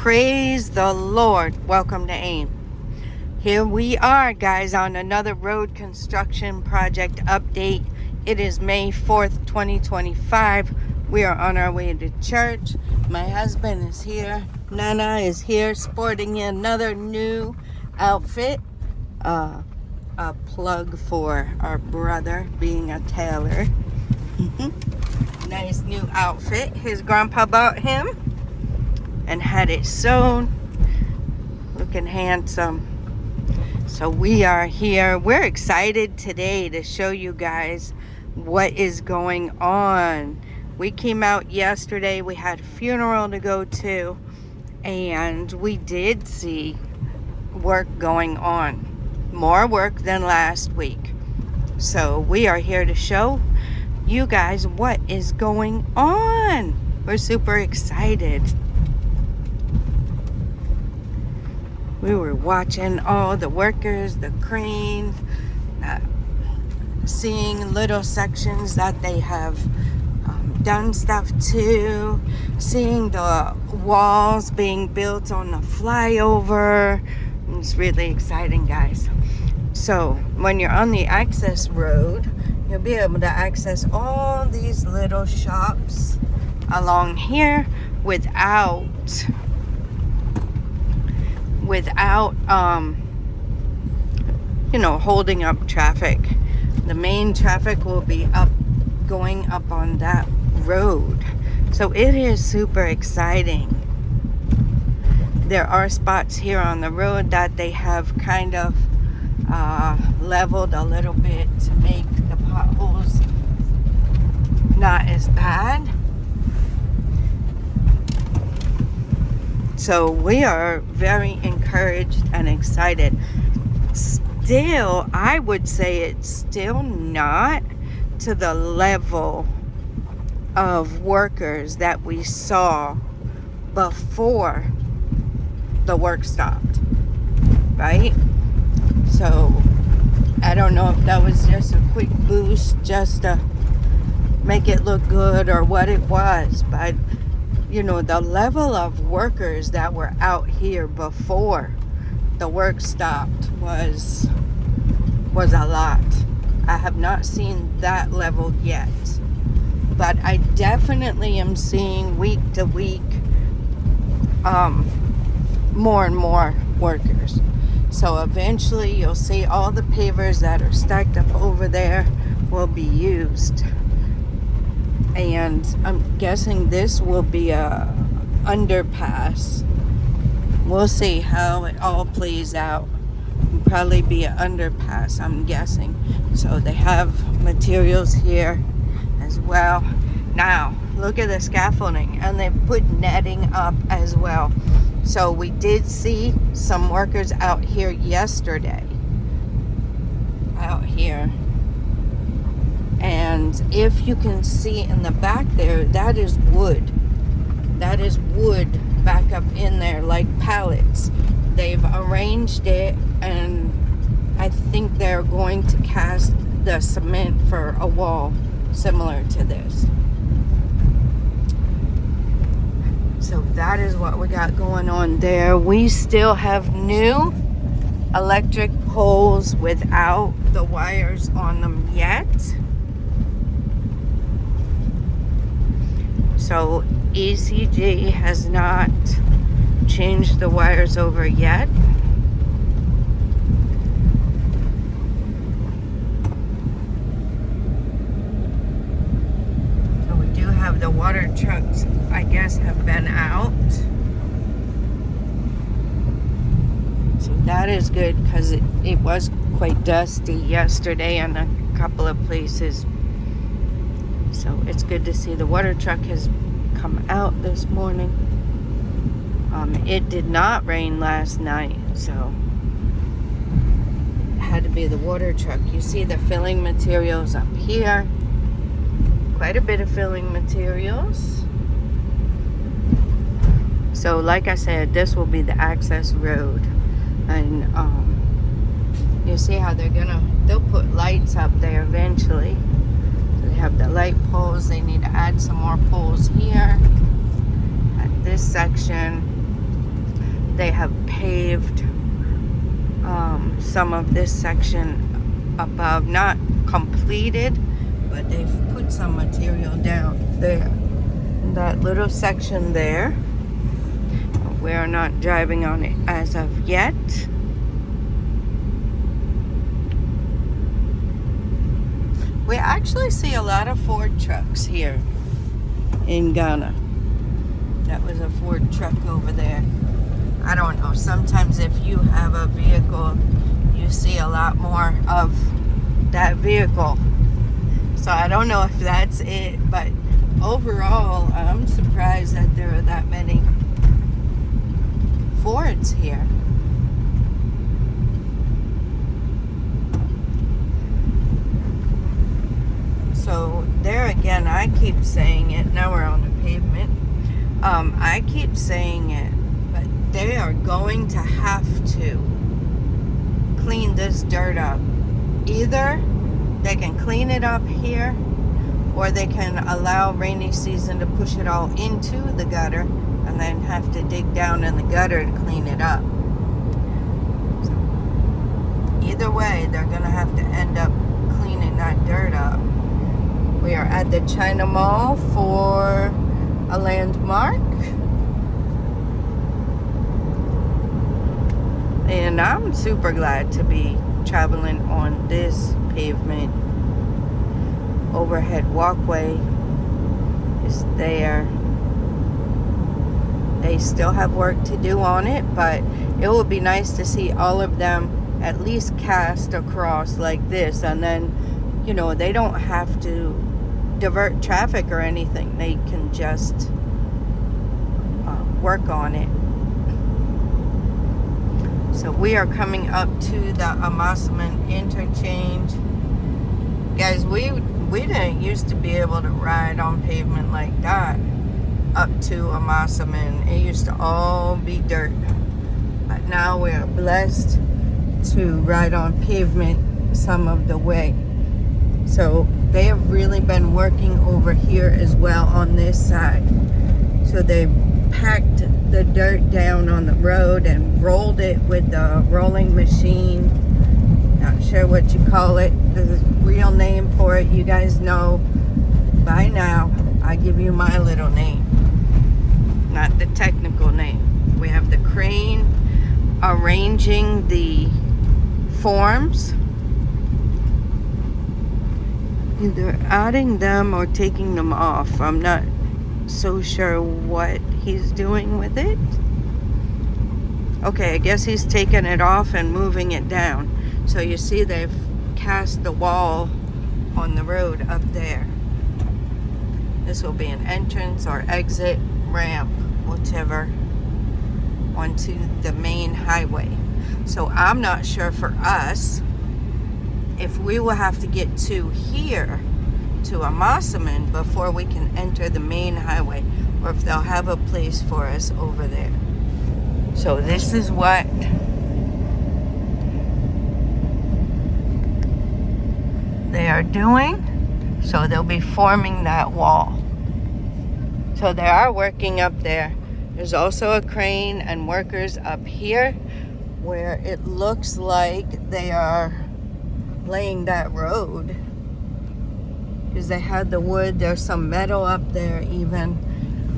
Praise the Lord. Welcome to AIM. Here we are, guys, on another road construction project update. It is May 4th, 2025. We are on our way to church. My husband is here. Nana is here sporting another new outfit. A plug for our brother being a tailor. Nice new outfit. His grandpa bought him and had it sewn. Looking handsome. So we are here. We're excited today to show you guys what is going on. We came out yesterday. We had a funeral to go to, and we did see work going on. More work than last week. So we are here to show you guys what is going on. We're super excited. We were watching all the workers, the crane, seeing little sections that they have done stuff to, seeing the walls being built on the flyover. It's really exciting, guys. So when you're on the access road, you'll be able to access all these little shops along here without holding up traffic. The main traffic will be going up on that road. So it is super exciting. There are spots here on the road that they have kind of leveled a little bit to make the potholes not as bad. So we are very encouraged and excited. Still, I would say it's still not to the level of workers that we saw before the work stopped, right? So I don't know if that was just a quick boost just to make it look good or what it was, but the level of workers that were out here before the work stopped was a lot. I have not seen that level yet, but I definitely am seeing week to week more and more workers. So eventually you'll see all the pavers that are stacked up over there will be used. And I'm guessing this will be a underpass. We'll see how it all plays out. It'll probably be an underpass, I'm guessing. So they have materials here as well. Now, look at the scaffolding, and they put netting up as well. So we did see some workers out here yesterday. Out here. And if you can see in the back there, that is wood. That is wood back up in there like pallets. They've arranged it, and I think they're going to cast the cement for a wall similar to this. So that is what we got going on there. We still have new electric poles without the wires on them yet. So ECG has not changed the wires over yet. So we do have the water trucks, I guess, have been out. So that is good, because it was quite dusty yesterday in a couple of places. So it's good to see the water truck has come out this morning. It did not rain last night, so it had to be the water truck. You see the filling materials up here. Quite a bit of filling materials. So like I said, this will be the access road. And you see how they'll put lights up there eventually. They have the light poles. They need to add some more poles here at this section. They have paved some of this section above, not completed, but they've put some material down there. That little section there, we're not driving on it as of yet. We actually see a lot of Ford trucks here in Ghana. That was a Ford truck over there. I don't know, sometimes if you have a vehicle, you see a lot more of that vehicle. So I don't know if that's it, but overall, I'm surprised that there are that many Fords here. So there again, I keep saying it. Now we're on the pavement. I keep saying it, but they are going to have to clean this dirt up. Either they can clean it up here, or they can allow rainy season to push it all into the gutter and then have to dig down in the gutter to clean it up. So either way, they're going to have to end up cleaning that dirt up. We are at the China Mall for a landmark. And I'm super glad to be traveling on this pavement. Overhead walkway is there. They still have work to do on it, but it will be nice to see all of them at least cast across like this, and then, you know, they don't have to divert traffic or anything. They can just work on it. So we are coming up to the Amasaman Interchange. Guys, we didn't used to be able to ride on pavement like that up to Amasaman. It used to all be dirt. But now we are blessed to ride on pavement some of the way. So they have really been working over here as well on this side. So they packed the dirt down on the road and rolled it with the rolling machine. Not sure what you call it. The real name for it, you guys know by now. I give you my little name, not the technical name. We have the crane arranging the forms. Either adding them or taking them off. I'm not so sure what he's doing with it. Okay, I guess he's taking it off and moving it down. So you see they've cast the wall on the road up there. This will be an entrance or exit ramp, whichever, onto the main highway. So I'm not sure for us if we will have to get to here to Amasaman before we can enter the main highway, or if they'll have a place for us over there. So this is what they are doing. So they'll be forming that wall. So they are working up there. There's also a crane and workers up here where it looks like they are laying that road, because they had the wood. There's some metal up there even.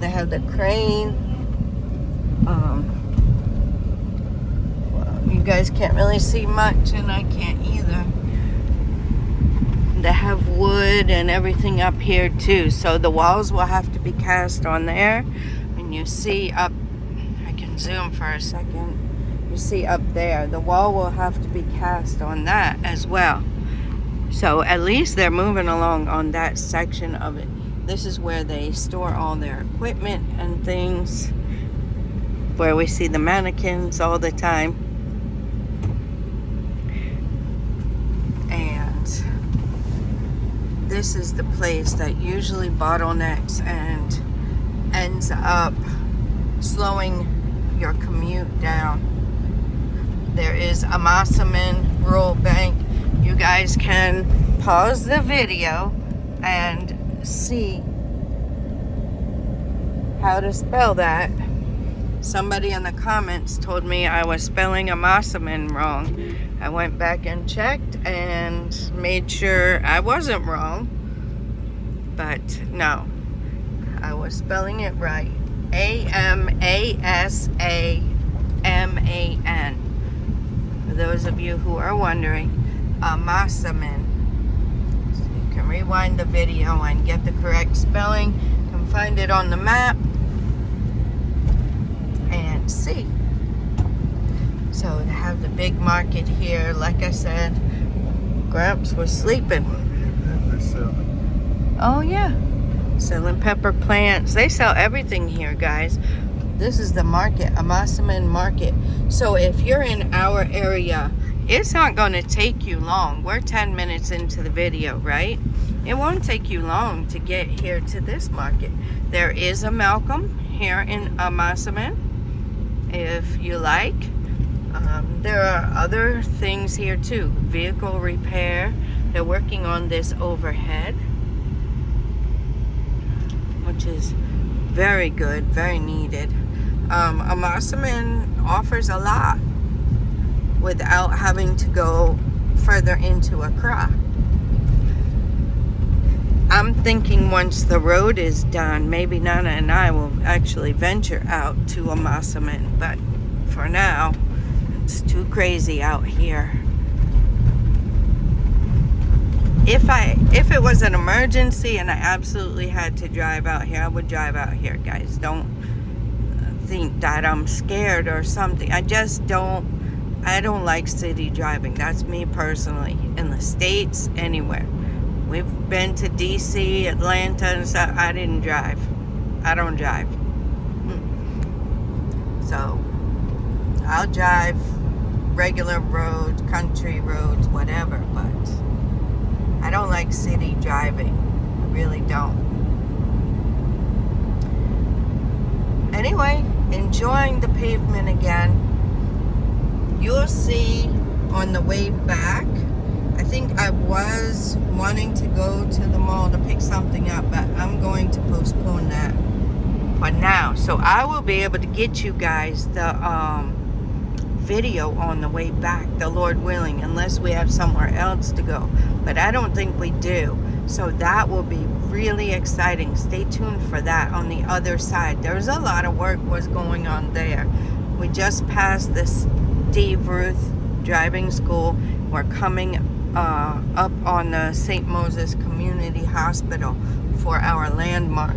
They have the crane. Well, you guys can't really see much, and I can't either. They have wood and everything up here too. So the walls will have to be cast on there. And you see up, I can zoom for a second. You see up there, the wall will have to be cast on that as well. So at least they're moving along on that section of it. This is where they store all their equipment and things, where we see the mannequins all the time. And this is the place that usually bottlenecks and ends up slowing your commute down. There is Amasaman Rural Bank. You guys can pause the video and see how to spell that. Somebody in the comments told me I was spelling Amasaman wrong. I went back and checked and made sure I wasn't wrong. But no, I was spelling it right. Amasaman. For those of you who are wondering, Amasaman. So you can rewind the video and get the correct spelling. You can find it on the map and see. So they have the big market here. Like I said, Gramps was sleeping. Oh yeah, selling pepper plants. They sell everything here, guys. This is the market, Amasaman Market. So if you're in our area, it's not going to take you long. We're 10 minutes into the video, right? It won't take you long to get here to this market. There is a Malcolm here in Amasaman, if you like. There are other things here too. Vehicle repair. They're working on this overhead, which is very good, very needed. Amasaman offers a lot without having to go further into Accra. I'm thinking once the road is done, maybe Nana and I will actually venture out to Amasaman, but for now, it's too crazy out here. If it was an emergency and I absolutely had to drive out here, I would drive out here, guys. Don't think that I'm scared or something. I don't like city driving. That's me personally. In the States, anywhere. We've been to DC, Atlanta and stuff. I didn't drive. I don't drive. So I'll drive regular roads, country roads, whatever, but I don't like city driving. I really don't. Anyway, enjoying the pavement again. You'll see on the way back, I think I was wanting to go to the mall to pick something up, but I'm going to postpone that for now. So I will be able to get you guys the video on the way back, the Lord willing, unless we have somewhere else to go. But I don't think we do. So that will be really exciting. Stay tuned for that on the other side. There's a lot of work was going on there. We just passed the Steve Ruth driving school. We're coming up on the St. Moses Community Hospital for our landmark.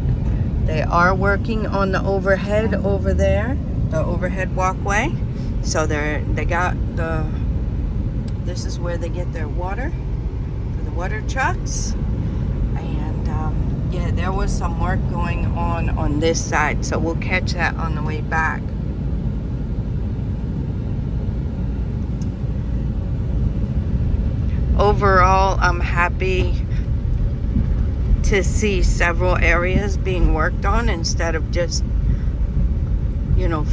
They are working on the overhead over there, the overhead walkway. So they got this is where they get their water for the water trucks. And yeah, there was some work going on this side. So we'll catch that on the way back. Overall, I'm happy to see several areas being worked on instead of just,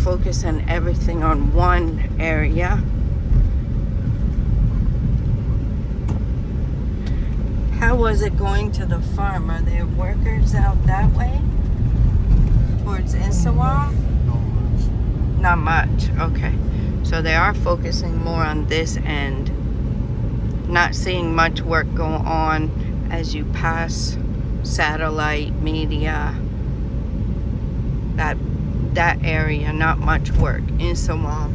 focusing everything on one area. How was it going to the farm? Are there workers out that way? Towards Nsawam? Not much. Okay. So they are focusing more on this end. Not seeing much work go on as you pass satellite media. That area, not much work in Nsawam.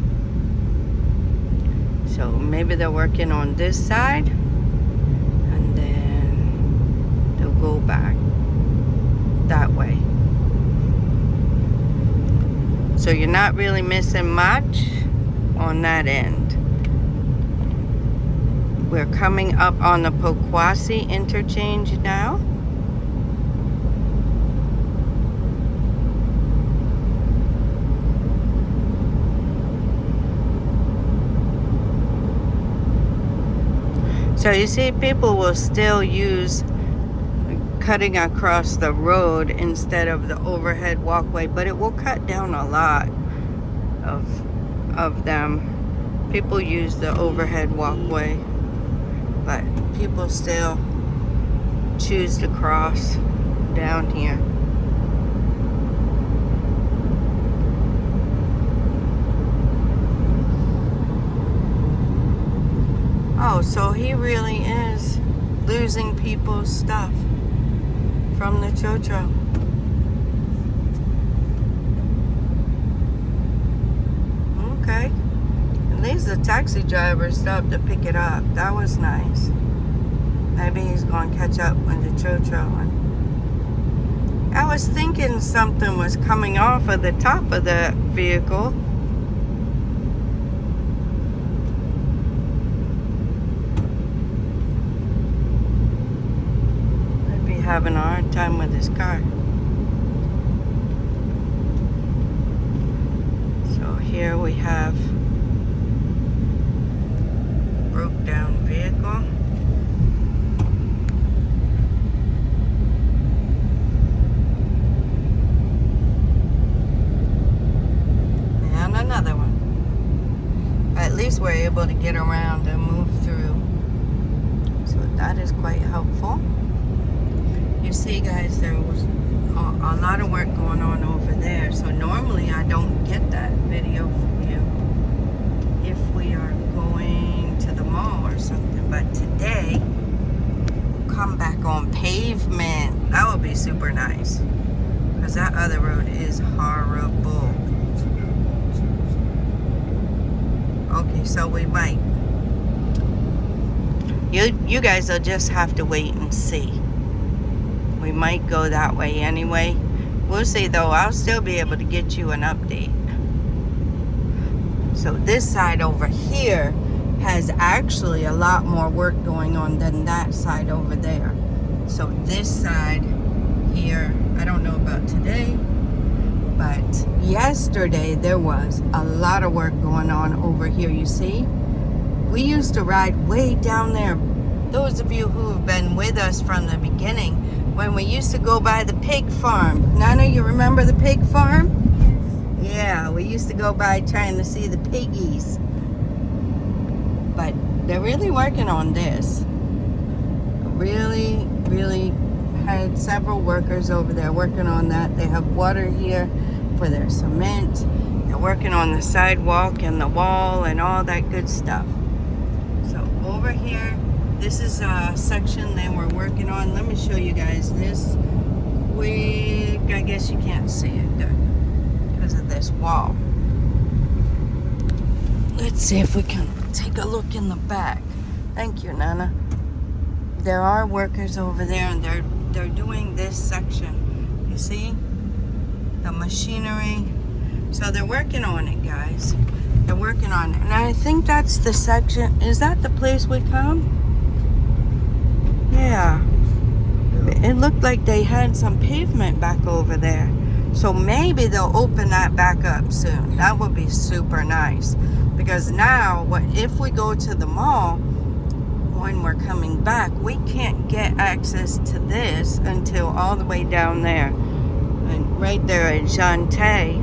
So maybe they're working on this side and then they'll go back that way. So you're not really missing much on that end. We're coming up on the Poquasi Interchange now. So you see, people will still use cutting across the road instead of the overhead walkway, but it will cut down a lot of them. People use the overhead walkway, but people still choose to cross down here. really is losing people's stuff from the Chocho. Okay. At least the taxi driver stopped to pick it up. That was nice. Maybe he's going to catch up with the Chocho. I was thinking something was coming off of the top of the vehicle. I'd be having a hard time with this car. So here we have broke down vehicle. Another one. At least we're able to get around and move through. So that is quite helpful. You see, guys, there was a lot of work going on over there. So normally I don't get that video from you if we are going to the mall or something. But today, we'll come back on pavement. That would be super nice. Because that other road is horrible. Okay, so we might. You guys will just have to wait and see. We might go that way anyway. We'll see though. I'll still be able to get you an update. So this side over here has actually a lot more work going on than that side over there. So this side here, I don't know about today, but yesterday there was a lot of work going on over here. You see, we used to ride way down there. Those of you who have been with us from the beginning, when we used to go by the pig farm. Nana, you remember the pig farm? Yes. Yeah, we used to go by trying to see the piggies. But they're really working on this. Really had several workers over there working on that. They have water here for their cement. They're working on the sidewalk and the wall and all that good stuff. So over here, this is a section they were working on. Let me show you guys this quick. I guess you can't see it good because of this wall. Let's see if we can take a look in the back. Thank you, Nana. There are workers over there and they're doing this section. You see? The machinery. So they're working on it, guys. They're working on it. And I think that's the section. Is that the place we come? Yeah. It looked like they had some pavement back over there. So maybe they'll open that back up soon. That would be super nice. Because now, if we go to the mall, when we're coming back, we can't get access to this until all the way down there. And right there at Jante,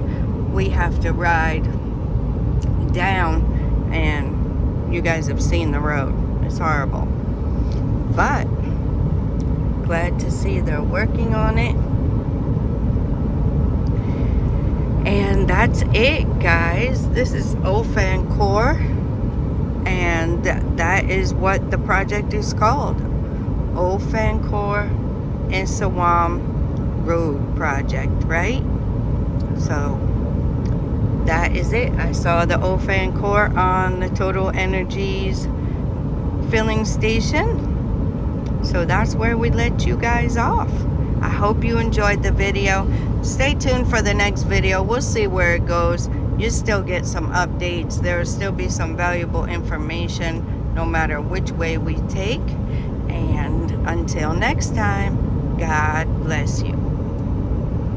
we have to ride down, and you guys have seen the road. It's horrible. But glad to see they're working on it. And that's it, guys. This is Ofankor. And that is what the project is called. Ofankor-Nsawam Road Project, right? So that is it. I saw the Ofankor on the Total Energies filling station. So that's where we let you guys off. I hope you enjoyed the video. Stay tuned for the next video. We'll see where it goes. You still get some updates. There will still be some valuable information no matter which way we take. And until next time, God bless you.